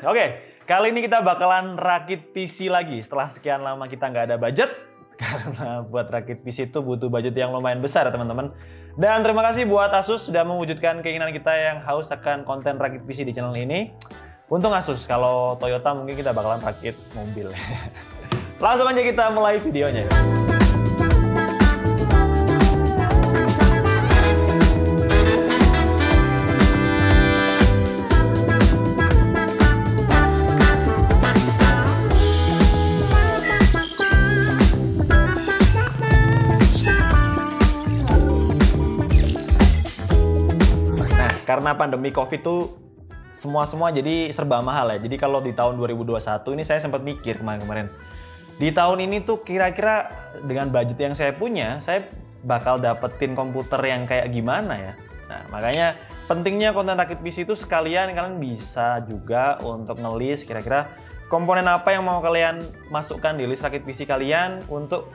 Oke, kali ini kita bakalan rakit PC lagi setelah sekian lama kita nggak ada budget. Karena buat rakit PC itu butuh budget yang lumayan besar ya teman-teman. Dan terima kasih buat Asus sudah mewujudkan keinginan kita yang haus akan konten rakit PC di channel ini. Untung Asus, kalau Toyota mungkin kita bakalan rakit mobil. Langsung aja kita mulai videonya. Karena pandemi COVID tuh semua jadi serba mahal ya. Jadi kalau di tahun 2021 ini saya sempat mikir kemarin. Di tahun ini tuh kira-kira dengan budget yang saya punya, saya bakal dapetin komputer yang kayak gimana ya. Nah, makanya pentingnya konten rakit PC itu sekalian kalian bisa juga untuk ngelis kira-kira komponen apa yang mau kalian masukkan di list rakit PC kalian untuk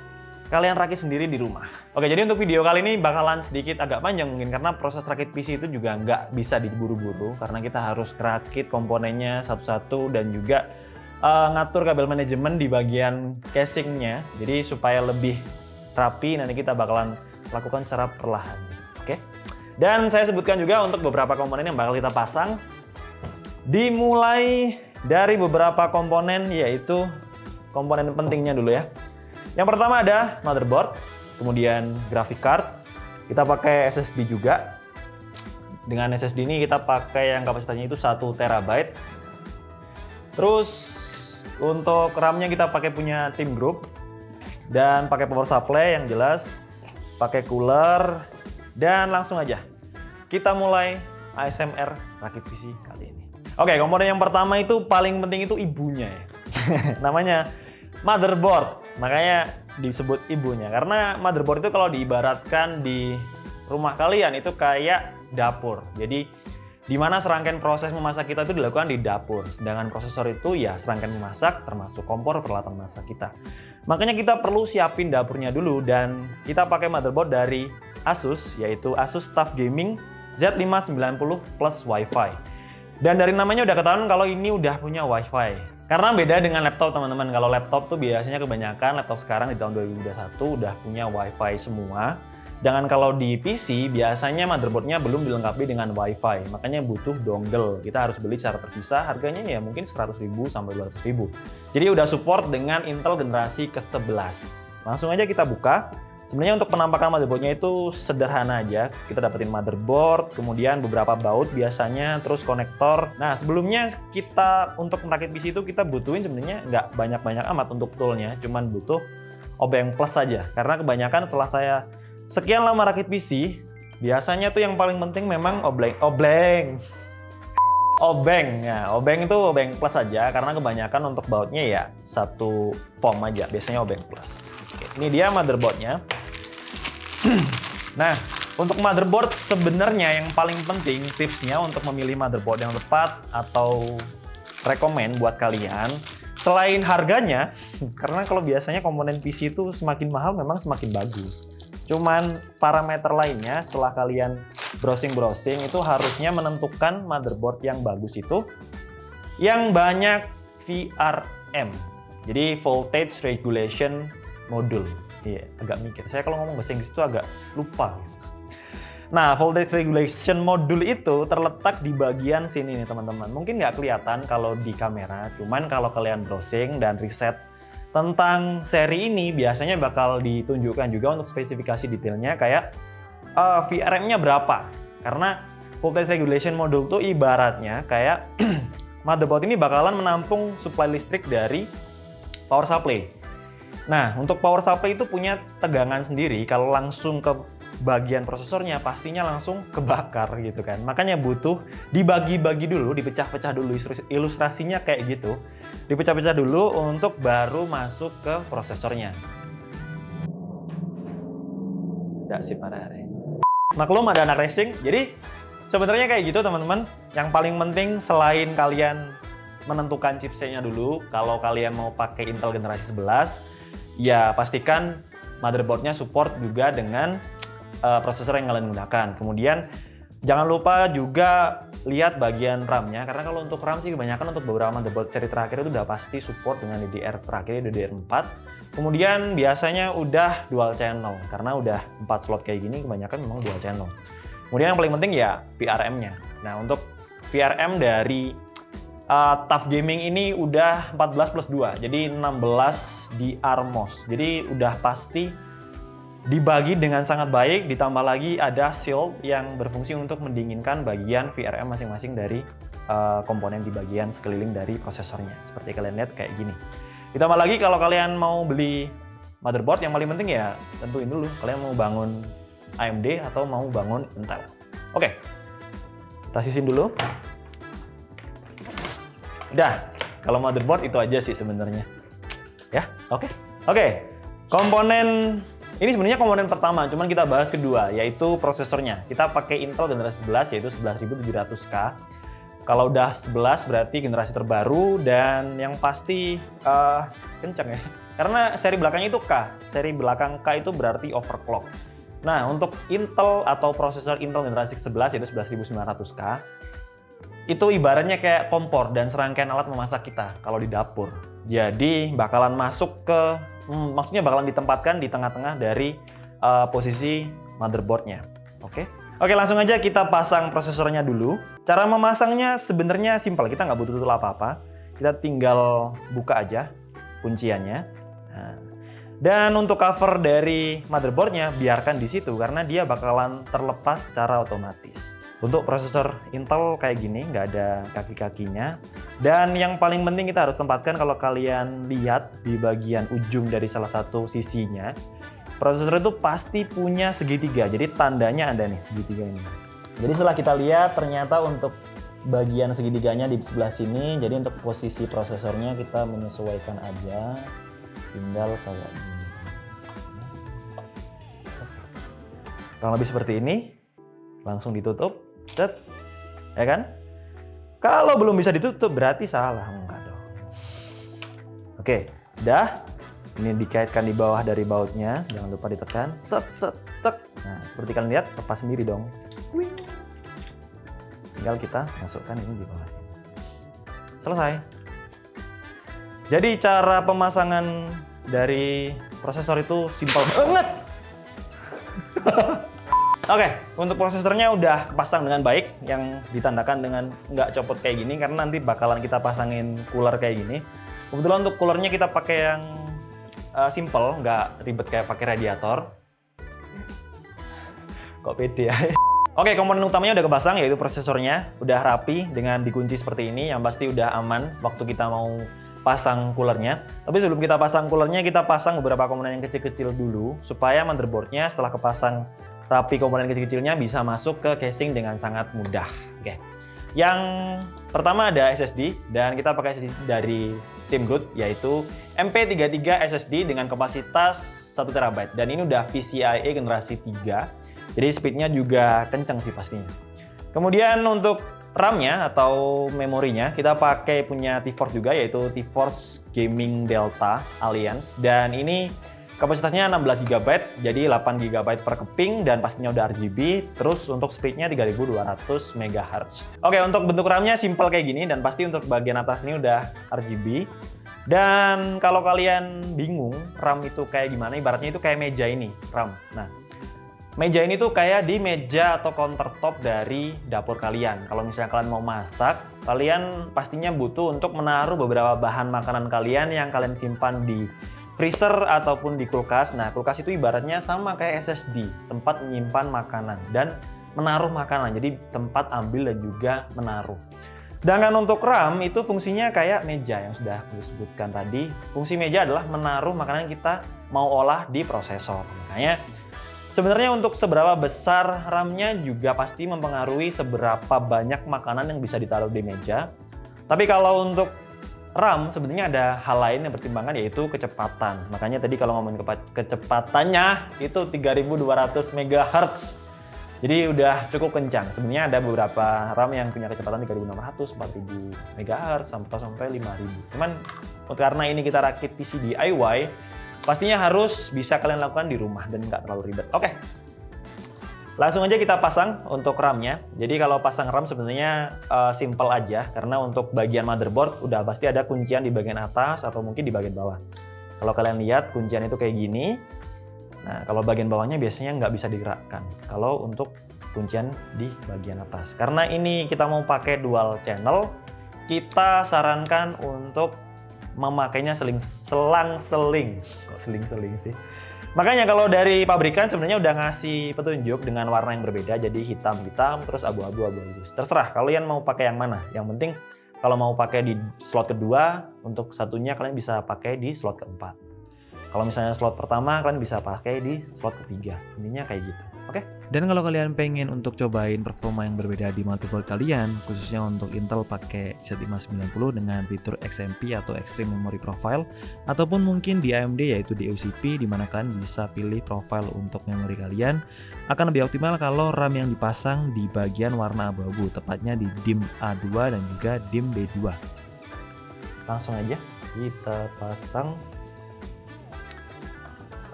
kalian rakit sendiri di rumah. Oke, jadi untuk video kali ini bakalan sedikit agak panjang mungkin karena proses rakit PC itu juga nggak bisa diburu-buru karena kita harus rakit komponennya satu-satu dan juga ngatur kabel manajemen di bagian casingnya. Jadi supaya lebih rapi nanti kita bakalan lakukan secara perlahan. Oke. Dan saya sebutkan juga untuk beberapa komponen yang bakal kita pasang. Dimulai dari beberapa komponen yaitu komponen pentingnya dulu ya. Yang pertama ada motherboard, kemudian graphic card. Kita pakai SSD juga. Dengan SSD ini kita pakai yang kapasitasnya itu 1 TB. Terus untuk RAM-nya kita pakai punya Team Group dan pakai power supply yang jelas, pakai cooler dan langsung aja kita mulai ASMR rakit PC kali ini. Oke, komponen yang pertama itu paling penting itu ibunya ya. Namanya motherboard, makanya disebut ibunya karena motherboard itu kalau diibaratkan di rumah kalian itu kayak dapur. Jadi di mana serangkaian proses memasak kita itu dilakukan di dapur, sedangkan prosesor itu ya serangkaian memasak termasuk kompor peralatan masak kita. Makanya kita perlu siapin dapurnya dulu dan kita pakai motherboard dari Asus yaitu Asus TUF Gaming Z590 Plus Wi-Fi. Dan dari namanya udah ketahuan kalau ini udah punya Wi-Fi. Karena beda dengan laptop teman-teman, kalau laptop tuh biasanya kebanyakan laptop sekarang di tahun 2021 udah punya Wi-Fi semua. Jangan kalau di PC biasanya motherboardnya belum dilengkapi dengan Wi-Fi, makanya butuh dongle. Kita harus beli secara terpisah, harganya ya mungkin 100.000 sampai 200.000. Jadi udah support dengan Intel generasi ke-11. Langsung aja kita buka. Sebenarnya untuk penampakan motherboardnya itu sederhana aja. Kita dapetin motherboard, kemudian beberapa baut biasanya, terus konektor. Nah sebelumnya kita untuk merakit PC itu kita butuhin sebenarnya nggak banyak-banyak amat untuk toolnya, cuman butuh obeng plus saja. Karena kebanyakan setelah saya sekian lama rakit PC, biasanya tuh yang paling penting memang obeng. Ya, obeng itu obeng plus saja karena kebanyakan untuk bautnya ya satu pom aja, biasanya obeng plus. Oke, ini dia motherboardnya. Nah, untuk motherboard sebenarnya yang paling penting tipsnya untuk memilih motherboard yang tepat atau rekomen buat kalian selain harganya, karena kalau biasanya komponen PC itu semakin mahal memang semakin bagus. Cuman parameter lainnya setelah kalian browsing itu harusnya menentukan motherboard yang bagus itu yang banyak VRM. Jadi voltage regulation module. Iya, agak mikir. Saya kalau ngomong bahasa Inggris itu agak lupa. Nah, voltage regulation module itu terletak di bagian sini nih teman-teman. Mungkin nggak kelihatan kalau di kamera, cuman kalau kalian browsing dan riset tentang seri ini biasanya bakal ditunjukkan juga untuk spesifikasi detailnya kayak VRM-nya berapa. Karena voltage regulation module itu ibaratnya kayak motherboard ini bakalan menampung suplai listrik dari power supply. Nah, untuk power supply itu punya tegangan sendiri. Kalau langsung ke bagian prosesornya, pastinya langsung kebakar gitu kan. Makanya butuh dibagi-bagi dulu, dipecah-pecah dulu ilustrasinya kayak gitu. Dipecah-pecah dulu untuk baru masuk ke prosesornya. Tidak sih para hari. Maklum ada anak racing, jadi sebenarnya kayak gitu teman-teman. Yang paling penting selain kalian menentukan chipsetnya dulu, kalau kalian mau pakai Intel generasi 11, ya pastikan motherboardnya support juga dengan prosesor yang kalian gunakan. Kemudian jangan lupa juga lihat bagian RAM-nya, karena kalau untuk RAM sih kebanyakan untuk beberapa motherboard seri terakhir itu udah pasti support dengan DDR terakhir, DDR4. Kemudian biasanya udah dual channel, karena udah 4 slot kayak gini kebanyakan memang dual channel. Kemudian yang paling penting ya VRM-nya. Nah, untuk VRM dari TUF Gaming ini udah 14+2, jadi 16 di ARMOS. Jadi udah pasti dibagi dengan sangat baik, ditambah lagi ada shield yang berfungsi untuk mendinginkan bagian VRM masing-masing dari komponen di bagian sekeliling dari prosesornya. Seperti kalian lihat kayak gini. Ditambah lagi kalau kalian mau beli motherboard, yang paling penting ya tentuin dulu kalian mau bangun AMD atau mau bangun Intel. Oke, kita sisin dulu. Udah, kalau motherboard itu aja sih sebenarnya. Ya, oke. Komponen ini sebenarnya komponen pertama, cuman kita bahas kedua, yaitu prosesornya. Kita pakai Intel generasi 11, yaitu 11700K. Kalau udah 11 berarti generasi terbaru, dan yang pasti kenceng ya. Karena seri belakangnya itu K, seri belakang K itu berarti overclock. Nah, untuk Intel atau prosesor Intel generasi 11, yaitu 11900K, itu ibaratnya kayak kompor dan serangkaian alat memasak kita kalau di dapur. Jadi bakalan masuk ke maksudnya bakalan ditempatkan di tengah-tengah dari posisi motherboardnya. Oke, langsung aja kita pasang prosesornya dulu. Cara memasangnya sebenarnya simpel, kita nggak butuh tool apa-apa. Kita tinggal buka aja kunciannya. Nah, dan untuk cover dari motherboardnya biarkan di situ karena dia bakalan terlepas secara otomatis. Untuk prosesor Intel kayak gini, nggak ada kaki-kakinya. Dan yang paling penting kita harus tempatkan, kalau kalian lihat di bagian ujung dari salah satu sisinya, prosesor itu pasti punya segitiga. Jadi tandanya ada nih segitiga ini. Jadi setelah kita lihat ternyata untuk bagian segitiganya di sebelah sini. Jadi untuk posisi prosesornya kita menyesuaikan aja. Tinggal kayak gini. Kurang lebih seperti ini. Langsung ditutup. Set, ya kan? Kalau belum bisa ditutup berarti salah, enggak dong. Oke, udah. Ini dikaitkan di bawah dari bautnya, jangan lupa ditekan. Set, set, tek. Nah, seperti kalian lihat, lepas sendiri dong. Wing. Tinggal kita masukkan ini di bawah sini. Selesai. Jadi cara pemasangan dari prosesor itu simpel banget. Oke, untuk prosesornya udah pasang dengan baik, yang ditandakan dengan nggak copot kayak gini, karena nanti bakalan kita pasangin cooler kayak gini. Kebetulan untuk coolernya kita pakai yang simple, nggak ribet kayak pakai radiator. Kok pede ya? Oke, komponen utamanya udah kepasang, yaitu prosesornya. Udah rapi dengan dikunci seperti ini, yang pasti udah aman waktu kita mau pasang coolernya. Tapi sebelum kita pasang coolernya, kita pasang beberapa komponen yang kecil-kecil dulu, supaya motherboardnya setelah kepasang rapi komponen kecil-kecilnya bisa masuk ke casing dengan sangat mudah. Oke. Yang pertama ada SSD, dan kita pakai SSD dari Teamgood, yaitu MP33 SSD dengan kapasitas 1 TB, dan ini udah PCIe generasi 3, jadi speednya juga kenceng sih pastinya. Kemudian untuk RAM-nya atau memorinya kita pakai punya T-Force juga, yaitu T-Force Gaming Delta Alliance, dan ini kapasitasnya 16 GB, jadi 8 GB per keping, dan pastinya udah RGB. Terus untuk speednya 3200 MHz. Oke, untuk bentuk RAM-nya simple kayak gini, dan pasti untuk bagian atas ini udah RGB. Dan kalau kalian bingung RAM itu kayak gimana, ibaratnya itu kayak meja ini, RAM. Nah, meja ini tuh kayak di meja atau countertop dari dapur kalian. Kalau misalnya kalian mau masak, kalian pastinya butuh untuk menaruh beberapa bahan makanan kalian yang kalian simpan di freezer ataupun di kulkas. Nah, kulkas itu ibaratnya sama kayak SSD, tempat menyimpan makanan dan menaruh makanan. Jadi tempat ambil dan juga menaruh. Sedangkan untuk RAM itu fungsinya kayak meja yang sudah disebutkan tadi. Fungsi meja adalah menaruh makanan yang kita mau olah di prosesor. Makanya sebenarnya untuk seberapa besar RAM-nya juga pasti mempengaruhi seberapa banyak makanan yang bisa ditaruh di meja. Tapi kalau untuk RAM sebenarnya ada hal lain yang pertimbangan, yaitu kecepatan. Makanya tadi kalau ngomongin kecepatannya itu 3200 MHz. Jadi udah cukup kencang. Sebenarnya ada beberapa RAM yang punya kecepatan 3600, 4000 MHz sampai 5000. Cuman karena ini kita rakit PC DIY, pastinya harus bisa kalian lakukan di rumah dan nggak terlalu ribet. Oke. Langsung aja kita pasang untuk RAM-nya. Jadi kalau pasang RAM sebenarnya simple aja, karena untuk bagian motherboard udah pasti ada kuncian di bagian atas atau mungkin di bagian bawah. Kalau kalian lihat kuncian itu kayak gini. Nah, kalau bagian bawahnya biasanya nggak bisa digerakkan. Kalau untuk kuncian di bagian atas. Karena ini kita mau pakai dual channel, kita sarankan untuk memakainya selang-seling. Kok seling-seling sih? Makanya kalau dari pabrikan sebenarnya udah ngasih petunjuk dengan warna yang berbeda, jadi hitam-hitam terus abu-abu. Terserah kalian mau pakai yang mana. Yang penting kalau mau pakai di slot kedua, untuk satunya kalian bisa pakai di slot keempat. Kalau misalnya slot pertama kalian bisa pakai di slot ketiga. Intinya kayak gitu. Oke? Dan kalau kalian pengen untuk cobain performa yang berbeda di motherboard kalian, khususnya untuk Intel pakai Z590 dengan fitur XMP atau Extreme Memory Profile, ataupun mungkin di AMD yaitu di EUCP, di mana kalian bisa pilih profile untuk memori kalian, akan lebih optimal kalau RAM yang dipasang di bagian warna abu-abu, tepatnya di DIMM A2 dan juga DIMM B2. Langsung aja kita pasang.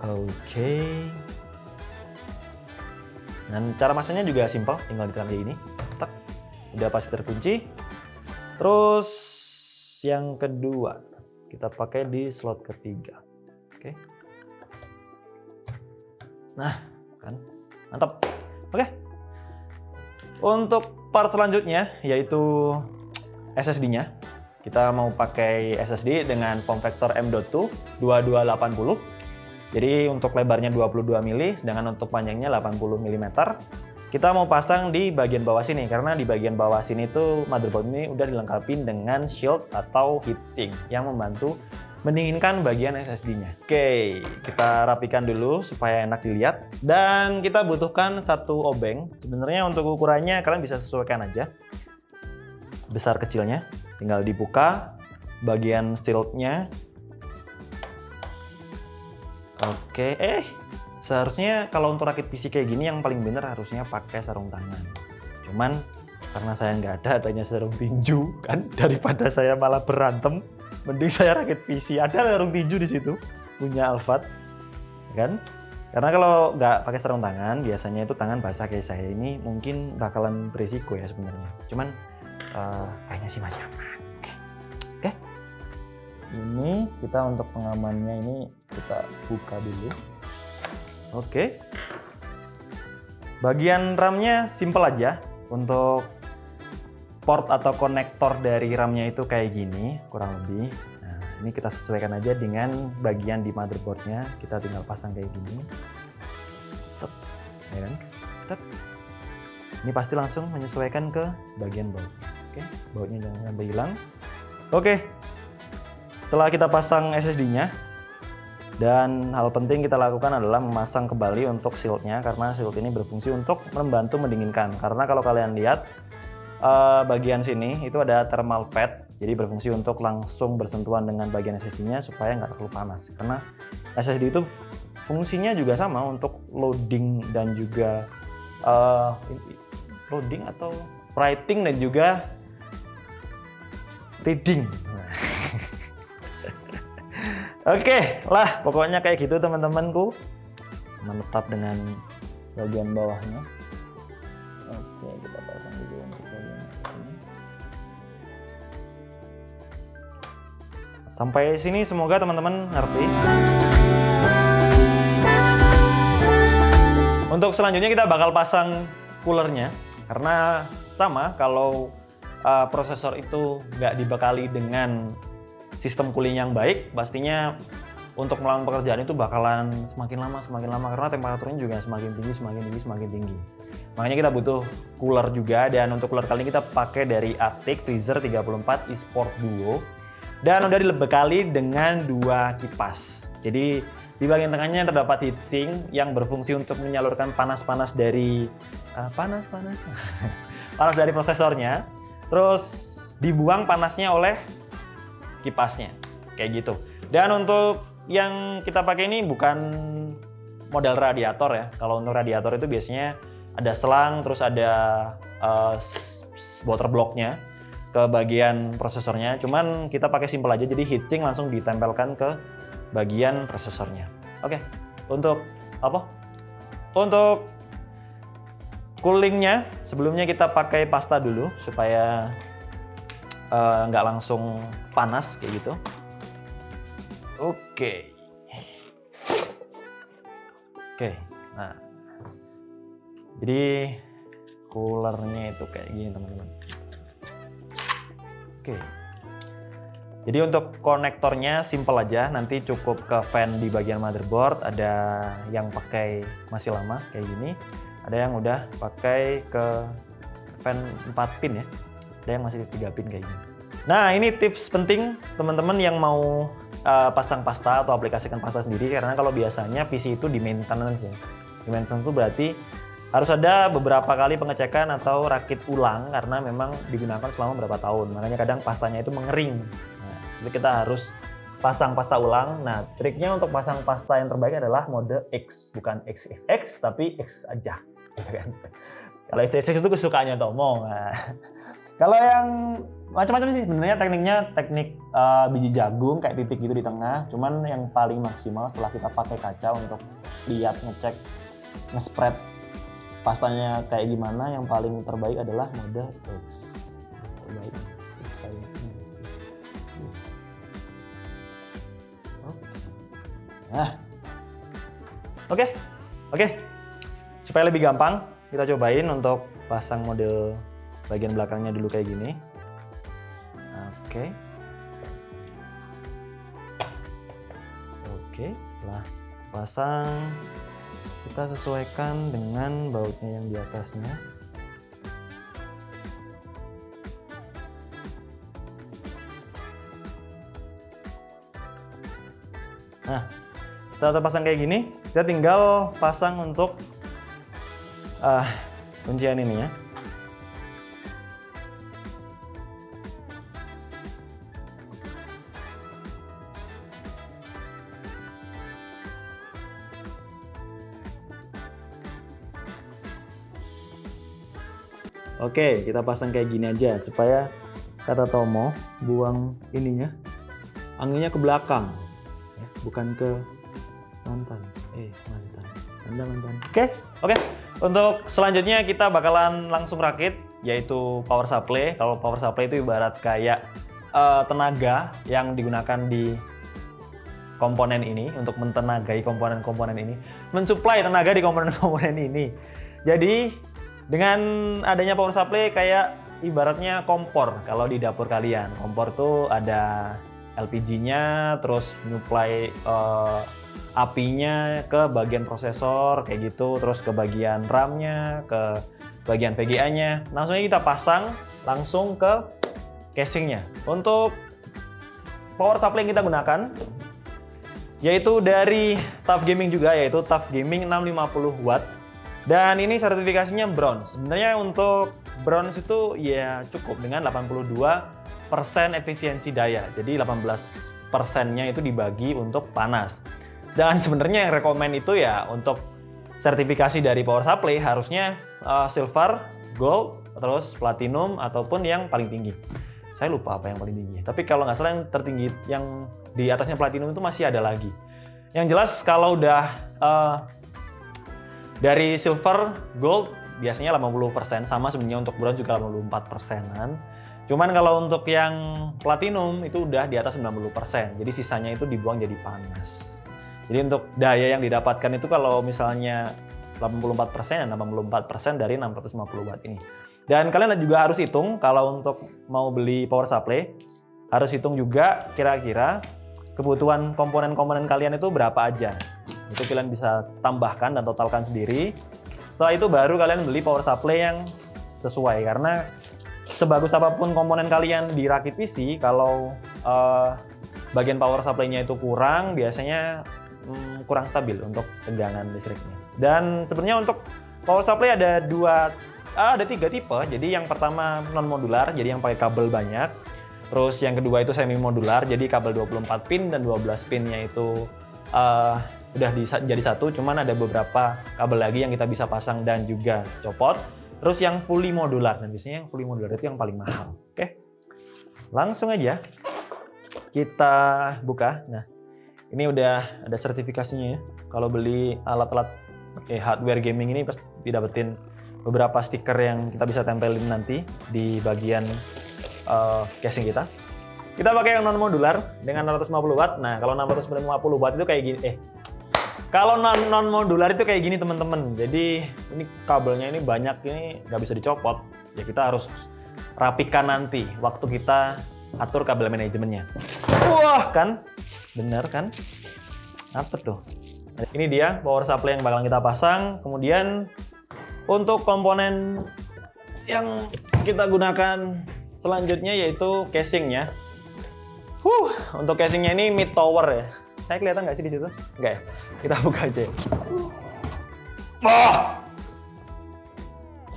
Oke. Dan cara masangnya juga simpel, tinggal ditekan kayak gini. Tak, udah pasti terkunci. Terus yang kedua, kita pakai di slot ketiga. Oke. Nah, kan mantap. Oke. Untuk part selanjutnya yaitu SSD-nya. Kita mau pakai SSD dengan form factor M.2 2280. Jadi untuk lebarnya 22 mili, sedangkan untuk panjangnya 80 mm. Kita mau pasang di bagian bawah sini, karena di bagian bawah sini tuh motherboard ini udah dilengkapi dengan shield atau heatsink yang membantu mendinginkan bagian SSD-nya. Oke, kita rapikan dulu supaya enak dilihat. Dan kita butuhkan satu obeng. Sebenarnya untuk ukurannya kalian bisa sesuaikan aja. Besar kecilnya, tinggal dibuka bagian shield-nya. Oke, seharusnya kalau untuk rakit PC kayak gini yang paling bener harusnya pakai sarung tangan. Cuman karena saya nggak ada, adanya sarung tinju kan, daripada saya malah berantem, mending saya rakit PC. Ada sarung tinju di situ, punya Alphard, kan? Karena kalau nggak pakai sarung tangan, biasanya itu tangan basah kayak saya ini mungkin bakalan berisiko ya sebenarnya. Cuman kayaknya sih masih aman. Oke. Ini kita untuk pengamannya ini kita buka dulu. Oke. Bagian RAM-nya simple aja. Untuk port atau konektor dari RAM-nya itu kayak gini, kurang lebih. Nah, ini kita sesuaikan aja dengan bagian di motherboard-nya. Kita tinggal pasang kayak gini. Set. Ya kan? Set. Ini pasti langsung menyesuaikan ke bagian baut. Oke, bautnya jangan sampai hilang. Oke. Setelah kita pasang SSD-nya, dan hal penting kita lakukan adalah memasang kembali untuk shield-nya, karena shield ini berfungsi untuk membantu mendinginkan. Karena kalau kalian lihat bagian sini itu ada thermal pad, jadi berfungsi untuk langsung bersentuhan dengan bagian SSD-nya supaya nggak terlalu panas. Karena SSD itu fungsinya juga sama untuk loading dan juga loading atau writing dan juga reading. Oke lah, pokoknya kayak gitu teman-temanku. Menetap dengan bagian bawahnya. Oke, kita pasang dulu untuk bagian ini. Sampai sini semoga teman-teman ngerti. Untuk selanjutnya kita bakal pasang coolernya, karena sama kalau prosesor itu nggak dibekali dengan sistem cooling yang baik, pastinya untuk melakukan pekerjaan itu bakalan semakin lama karena temperaturnya juga semakin tinggi. Makanya kita butuh cooler juga, dan untuk cooler kali ini kita pakai dari Atik Freezer 34 eSport Duo, dan udah dibekali dengan 2 kipas. Jadi di bagian tengahnya terdapat heatsink yang berfungsi untuk menyalurkan panas dari panas dari prosesornya, terus dibuang panasnya oleh kipasnya kayak gitu. Dan untuk yang kita pakai ini bukan model radiator ya. Kalau untuk radiator itu biasanya ada selang, terus ada water blocknya ke bagian prosesornya. Cuman kita pakai simple aja, jadi heatsink langsung ditempelkan ke bagian prosesornya. Oke. Untuk apa? Untuk coolingnya sebelumnya kita pakai pasta dulu supaya nggak langsung panas kayak gitu. Oke. Nah, jadi coolernya itu kayak gini teman-teman. Oke. Jadi untuk konektornya simple aja, nanti cukup ke fan di bagian motherboard, ada yang pakai masih lama kayak gini, ada yang udah pakai ke fan 4 pin ya, ada yang masih 3 pin kayak gini. Nah ini tips penting teman-teman yang mau pasang pasta atau aplikasikan pasta sendiri, karena kalau biasanya PC itu di maintenance ya. Di maintenance itu berarti harus ada beberapa kali pengecekan atau rakit ulang karena memang digunakan selama berapa tahun, makanya kadang pastanya itu mengering. Nah, jadi kita harus pasang pasta ulang. Nah triknya untuk pasang pasta yang terbaik adalah mode X, bukan XXX tapi X aja. Kalau XXX itu kesukaannya Tomo. Nah, kalau yang macam-macam sih sebenarnya tekniknya, teknik biji jagung kayak titik gitu di tengah. Cuman yang paling maksimal setelah kita pakai kaca untuk lihat, ngecek, nge-spread pastanya kayak gimana, yang paling terbaik adalah mode X. Terbaik. Nah, oke. Supaya lebih gampang, kita cobain untuk pasang model bagian belakangnya dulu kayak gini. Oke, setelah pasang kita sesuaikan dengan bautnya yang di atasnya. Nah, setelah terpasang kayak gini, kita tinggal pasang untuk kuncian ini ya. Oke, kita pasang kayak gini aja supaya kata Tomo buang ininya, anginnya ke belakang, ya, bukan ke mantan. Mantan. Oke. Untuk selanjutnya kita bakalan langsung rakit, yaitu power supply. Kalau power supply itu ibarat kayak tenaga yang digunakan di komponen ini untuk mentenagai komponen-komponen ini, mensuplai tenaga di komponen-komponen ini. Jadi dengan adanya power supply kayak ibaratnya kompor kalau di dapur kalian. Kompor tuh ada LPG-nya, terus nyuplai apinya ke bagian prosesor kayak gitu, terus ke bagian RAM-nya, ke bagian VGA-nya. Langsungnya kita pasang langsung ke casing-nya. Untuk power supply yang kita gunakan yaitu dari TUF Gaming juga, yaitu TUF Gaming 650 watt. Dan ini sertifikasinya bronze. Sebenarnya untuk bronze itu ya cukup dengan 82% efisiensi daya. Jadi 18%-nya itu dibagi untuk panas. Sedangkan sebenarnya yang rekomend itu ya untuk sertifikasi dari power supply harusnya silver, gold, terus platinum ataupun yang paling tinggi. Saya lupa apa yang paling tinggi. Tapi kalau nggak salah yang tertinggi, yang di atasnya platinum itu masih ada lagi. Yang jelas kalau udah dari silver, gold biasanya 80%, sama sebenarnya untuk bronze juga 84%-an. Cuman kalau untuk yang platinum itu udah di atas 90%, jadi sisanya itu dibuang jadi panas. Jadi untuk daya yang didapatkan itu kalau misalnya 84% dan 84% dari 650 watt ini. Dan kalian juga harus hitung kalau untuk mau beli power supply, harus hitung juga kira-kira kebutuhan komponen-komponen kalian itu berapa aja. Itu kalian bisa tambahkan dan totalkan sendiri. Setelah itu baru kalian beli power supply yang sesuai, karena sebagus apapun komponen kalian di rakit PC, kalau bagian power supply-nya itu kurang, biasanya kurang stabil untuk tegangan listriknya. Dan sebenarnya untuk power supply ada tiga tipe. Jadi yang pertama non modular, jadi yang pakai kabel banyak. Terus yang kedua itu semi modular, jadi kabel 24 pin dan 12 pinnya itu udah jadi satu, cuman ada beberapa kabel lagi yang kita bisa pasang dan juga copot. Terus yang fully modular, dan biasanya yang fully modular itu yang paling mahal. Oke, langsung aja kita buka. Nah, ini udah ada sertifikasinya ya. Kalau beli alat-alat hardware gaming ini pasti didapetin beberapa stiker yang kita bisa tempelin nanti di bagian casing kita. Kita pakai yang non modular dengan 650 watt. Nah, kalau 650 watt itu kayak gini. Kalau non modular itu kayak gini teman-teman. Jadi ini kabelnya ini banyak, ini nggak bisa dicopot. Ya kita harus rapikan nanti waktu kita atur kabel manajemennya. Wah kan, bener kan? Apa tuh? Ini dia power supply yang bakal kita pasang. Kemudian untuk komponen yang kita gunakan selanjutnya yaitu casingnya. Untuk casingnya ini mid tower ya. Saya kelihatan nggak sih di situ? Nggak ya? Kita buka aja.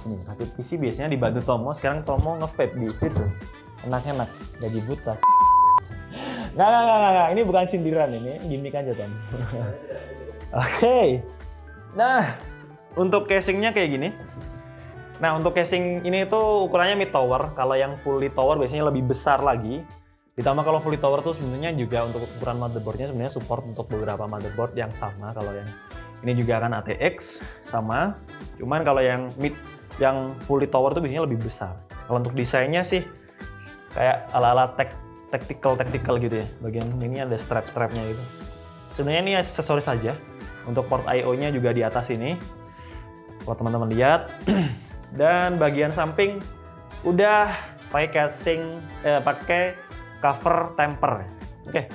Ini rakit PC biasanya dibantu Tomo, sekarang Tomo nge-vape di situ. Enak-enak, gaji buta. Nggak. Ini bukan sindiran, ini gimmick aja Tom. Oke. Nah, untuk casingnya kayak gini. Nah, untuk casing ini tuh ukurannya mid tower. Kalau yang fully tower biasanya lebih besar lagi. Ditambah kalau fully tower tuh sebenarnya juga untuk ukuran motherboardnya sebenarnya support untuk beberapa motherboard yang sama. Kalau yang ini juga akan ATX sama. Cuman kalau yang mid, yang fully tower tuh biasanya lebih besar. Kalau untuk desainnya sih kayak ala-ala tactical gitu ya. Bagian ini ada strap-strapnya gitu. Sebenarnya ini aksesoris saja. Untuk port I/O-nya juga di atas ini. Kalau teman-teman lihat. Dan bagian samping udah pakai casing, pakai cover temper. Oke.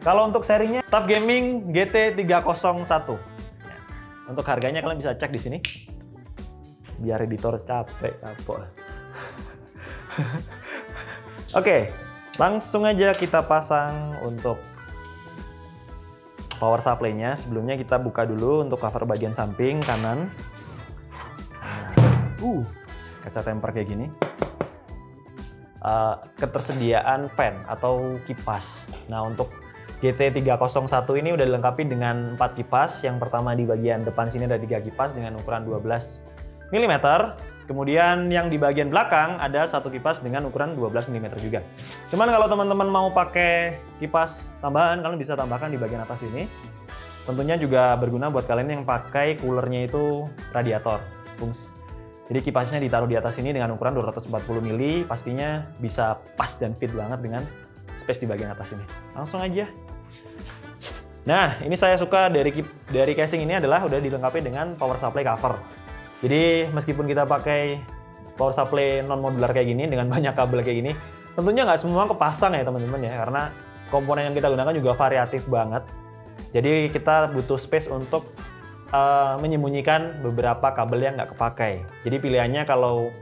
Kalau untuk serinya TUF Gaming GT301. Ya. Untuk harganya kalian bisa cek di sini. Biar editor capek kapok. Oke, langsung aja kita pasang untuk power supply-nya. Sebelumnya kita buka dulu untuk cover bagian samping kanan. Kaca temper kayak gini. Ketersediaan fan atau kipas. Nah, untuk GT301 ini udah dilengkapi dengan 4 kipas. Yang pertama di bagian depan sini ada 3 kipas dengan ukuran 12 mm. Kemudian yang di bagian belakang ada 1 kipas dengan ukuran 12 mm juga. Cuman kalau teman-teman mau pakai kipas tambahan, kalian bisa tambahkan di bagian atas ini. Tentunya juga berguna buat kalian yang pakai coolernya itu radiator. Jadi kipasnya ditaruh di atas ini dengan ukuran 240 mili, pastinya bisa pas dan fit banget dengan space di bagian atas ini. Langsung aja. Nah, ini saya suka dari casing ini adalah udah dilengkapi dengan power supply cover. Jadi meskipun kita pakai power supply non modular kayak gini dengan banyak kabel kayak gini, tentunya nggak semua kepasang ya teman-teman ya, karena komponen yang kita gunakan juga variatif banget. Jadi kita butuh space untuk menyembunyikan beberapa kabel yang nggak kepakai. Jadi pilihannya kalau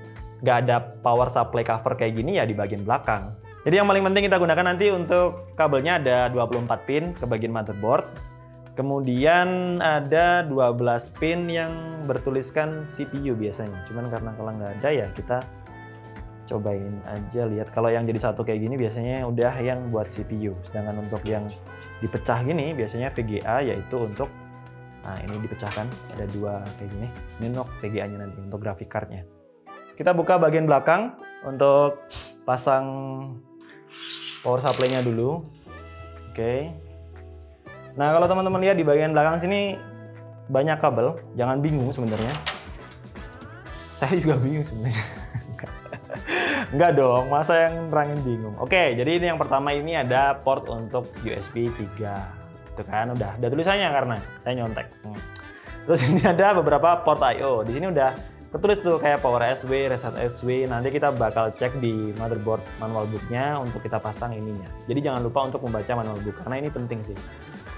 nggak ada power supply cover kayak gini ya di bagian belakang. Jadi yang paling penting kita gunakan nanti untuk kabelnya ada 24 pin ke bagian motherboard. Kemudian ada 12 pin yang bertuliskan CPU biasanya. Cuman karena kalau nggak ada ya kita cobain aja lihat. Kalau yang jadi satu kayak gini biasanya udah yang buat CPU. Sedangkan untuk yang dipecah gini biasanya VGA yaitu untuk, nah ini dipecahkan ada 2 kayak gini. Ini untuk VGA-nya nanti untuk graphic card-nya. Kita buka bagian belakang untuk pasang power supply-nya dulu. Oke. Nah, kalau teman-teman lihat di bagian belakang sini banyak kabel, jangan bingung sebenarnya. Saya juga bingung sebenarnya. Enggak dong, masa yang nerangin bingung. Oke, jadi ini yang pertama ini ada port untuk USB 3. Itu kan udah tulisannya karena saya nyontek. Terus ini ada beberapa port I/O. Di sini udah ketulis tuh kayak power SW, reset SW. Nanti kita bakal cek di motherboard manual book-nya untuk kita pasang ininya. Jadi jangan lupa untuk membaca manual book karena ini penting sih.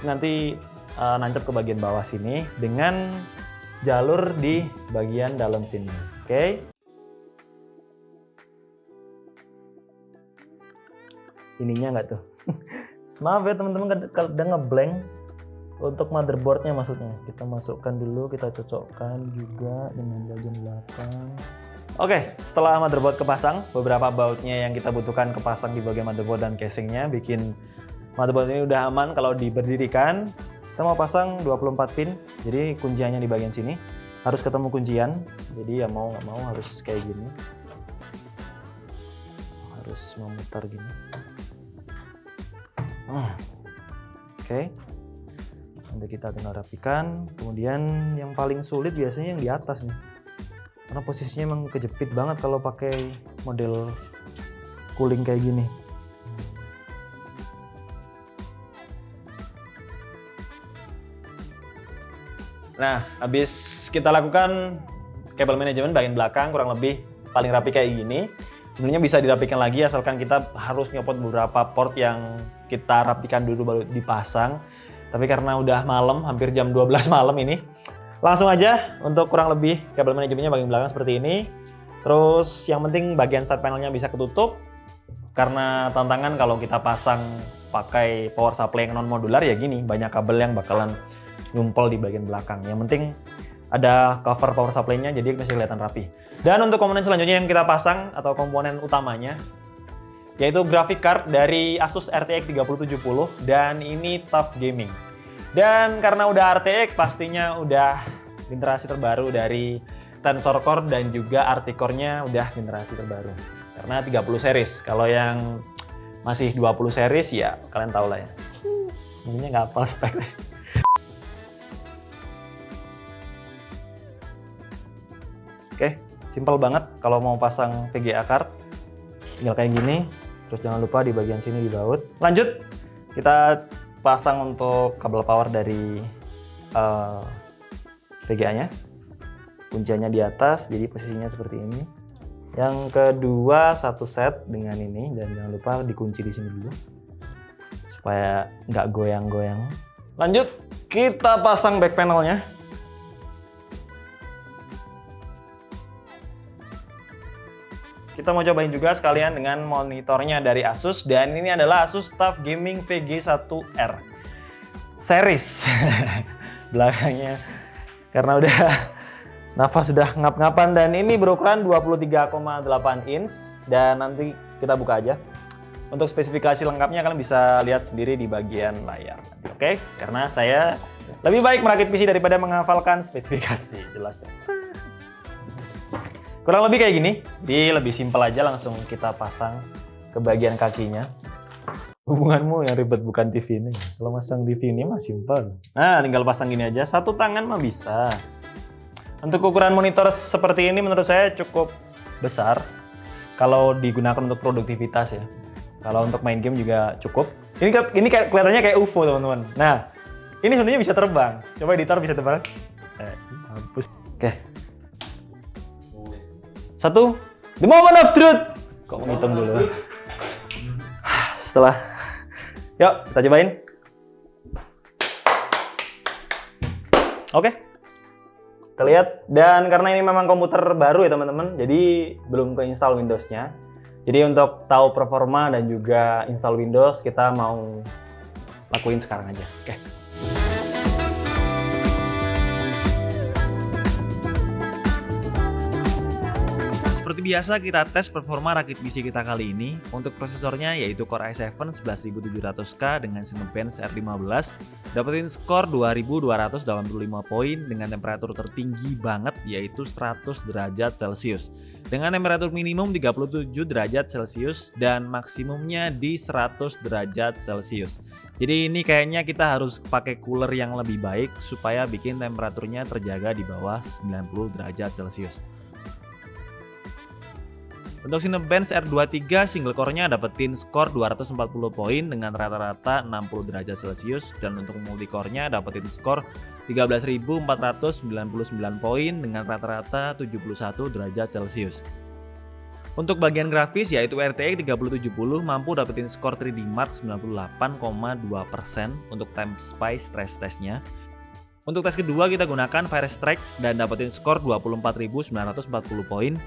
Nanti nancep ke bagian bawah sini dengan jalur di bagian dalam sini. Oke. Ininya enggak tuh. Maaf ya teman-teman, kadang ngeblank untuk motherboardnya maksudnya. Kita masukkan dulu, kita cocokkan juga dengan bagian belakang. Oke, setelah motherboard kepasang, beberapa bautnya yang kita butuhkan kepasang di bagian motherboard dan casingnya, bikin motherboard ini udah aman kalau diberdirikan. Kita mau pasang 24 pin, jadi kunciannya di bagian sini. Harus ketemu kuncian, jadi ya mau nggak mau harus kayak gini. Harus memutar gini. Oke. Nanti kita tinggal rapikan. Kemudian yang paling sulit biasanya yang di atas nih. karena posisinya emang kejepit banget kalau pakai model cooling kayak gini. Nah, habis kita lakukan kabel manajemen bagian belakang kurang lebih paling rapi kayak gini. Sebenarnya bisa dirapikan lagi asalkan kita harus nyopot beberapa port yang kita rapikan dulu baru dipasang. Tapi karena udah malam, hampir jam 12 malam ini, langsung aja untuk kurang lebih kabel manajemennya bagian belakang seperti ini. Terus yang penting bagian side panelnya bisa ketutup. Karena tantangan kalau kita pasang pakai power supply yang non modular ya gini, banyak kabel yang bakalan nyumpel di bagian belakang. Yang penting ada cover power supply-nya jadi masih kelihatan rapi. Dan untuk komponen selanjutnya yang kita pasang atau komponen utamanya yaitu graphic card dari Asus RTX 3070 dan ini TUF Gaming. Dan karena udah RTX pastinya udah generasi terbaru dari Tensor Core dan juga RT Core-nya udah generasi terbaru. Karena 30 series. Kalau yang masih 20 series ya kalian tahu lah ya. Ini nggak hafal speknya. Oke, simpel banget kalau mau pasang VGA card. Tinggal kayak gini, terus jangan lupa di bagian sini dibaut. Lanjut, kita pasang untuk kabel power dari VGA-nya. Kunciannya di atas, jadi posisinya seperti ini. Yang kedua, satu set dengan ini, dan jangan lupa dikunci di sini dulu. Supaya nggak goyang-goyang. Lanjut, kita pasang back panelnya. Kita mau cobain juga sekalian dengan monitornya dari Asus dan ini adalah Asus TUF Gaming VG1R series. Belakangnya karena udah nafas sudah ngap-ngapan dan ini berukuran 23,8 inch dan nanti kita buka aja. Untuk spesifikasi lengkapnya kalian bisa lihat sendiri di bagian layar. Oke, karena saya lebih baik merakit PC daripada menghafalkan spesifikasi, jelas deh. Kurang lebih kayak gini, jadi lebih simpel aja langsung kita pasang ke bagian kakinya. Hubunganmu yang ribet bukan TV ini. Kalau masang TV ini mah simpel. Nah, tinggal pasang gini aja, satu tangan mah bisa. Untuk ukuran monitor seperti ini menurut saya cukup besar. Kalau digunakan untuk produktivitas ya. Kalau untuk main game juga cukup. Ini kayak kelihatannya kayak UFO teman-teman. Nah, ini sebenarnya bisa terbang. Coba editor bisa terbang. Hapus. Oke. Satu, the moment of truth. Kok menghitung dulu? Setelah, yuk kita cobain. Oke, kita lihat. Dan karena ini memang komputer baru ya teman-teman, jadi belum keinstall Windows-nya. Jadi untuk tahu performa dan juga install Windows, kita mau lakuin sekarang aja. Oke. Seperti biasa kita tes performa rakit PC kita kali ini. Untuk prosesornya yaitu Core i7 11700K dengan Cinebench R15. Dapetin skor 2285 poin dengan temperatur tertinggi banget yaitu 100 derajat Celcius. Dengan temperatur minimum 37 derajat Celcius dan maksimumnya di 100 derajat Celcius. Jadi ini kayaknya kita harus pakai cooler yang lebih baik supaya bikin temperaturnya terjaga di bawah 90 derajat Celcius. Untuk Cinebench R23 single core-nya dapetin skor 240 poin dengan rata-rata 60 derajat Celcius dan untuk multicore-nya dapetin skor 13.499 poin dengan rata-rata 71 derajat Celcius. Untuk bagian grafis yaitu RTX 3070 mampu dapetin skor 3D Mark 98,2% untuk time spy stress testnya. Untuk tes kedua kita gunakan Firestrike dan dapetin skor 24.940 poin.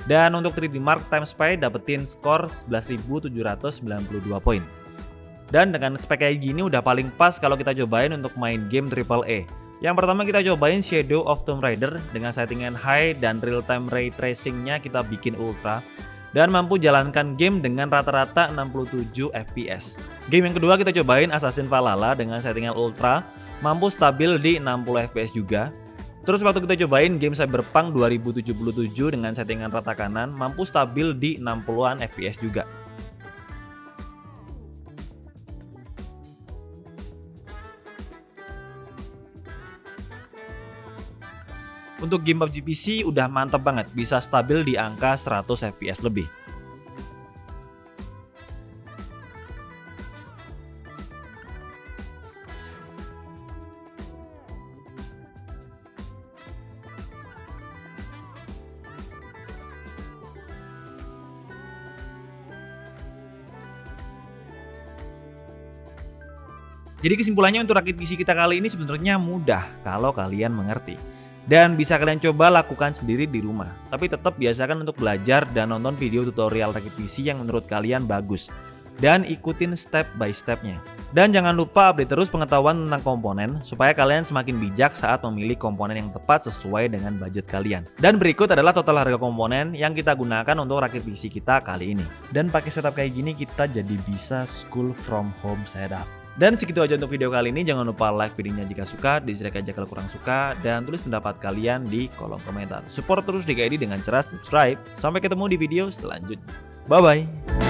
Dan untuk 3D Mark Time Spy dapetin skor 11.792 poin. Dan dengan spek kayak gini udah paling pas kalau kita cobain untuk main game AAA. Yang pertama kita cobain Shadow of Tomb Raider dengan settingan high dan real time ray tracingnya kita bikin ultra. Dan mampu jalankan game dengan rata-rata 67 fps. Game yang kedua kita cobain Assassin's Valhalla dengan settingan ultra. Mampu stabil di 60 fps juga. Terus waktu kita cobain game Cyberpunk 2077 dengan settingan rata kanan, mampu stabil di 60-an fps juga. Untuk game PUBG PC udah mantep banget, bisa stabil di angka 100 fps lebih. Jadi kesimpulannya untuk rakit PC kita kali ini sebenarnya mudah kalau kalian mengerti. Dan bisa kalian coba lakukan sendiri di rumah. Tapi tetap biasakan untuk belajar dan nonton video tutorial rakit PC yang menurut kalian bagus. Dan ikutin step by stepnya. Dan jangan lupa update terus pengetahuan tentang komponen supaya kalian semakin bijak saat memilih komponen yang tepat sesuai dengan budget kalian. Dan berikut adalah total harga komponen yang kita gunakan untuk rakit PC kita kali ini. Dan pakai setup kayak gini kita jadi bisa school from home setup. Dan segitu aja untuk video kali ini. Jangan lupa like videonya jika suka, dislike aja kalau kurang suka, dan tulis pendapat kalian di kolom komentar. Support terus DKID dengan cara subscribe. Sampai ketemu di video selanjutnya. Bye-bye.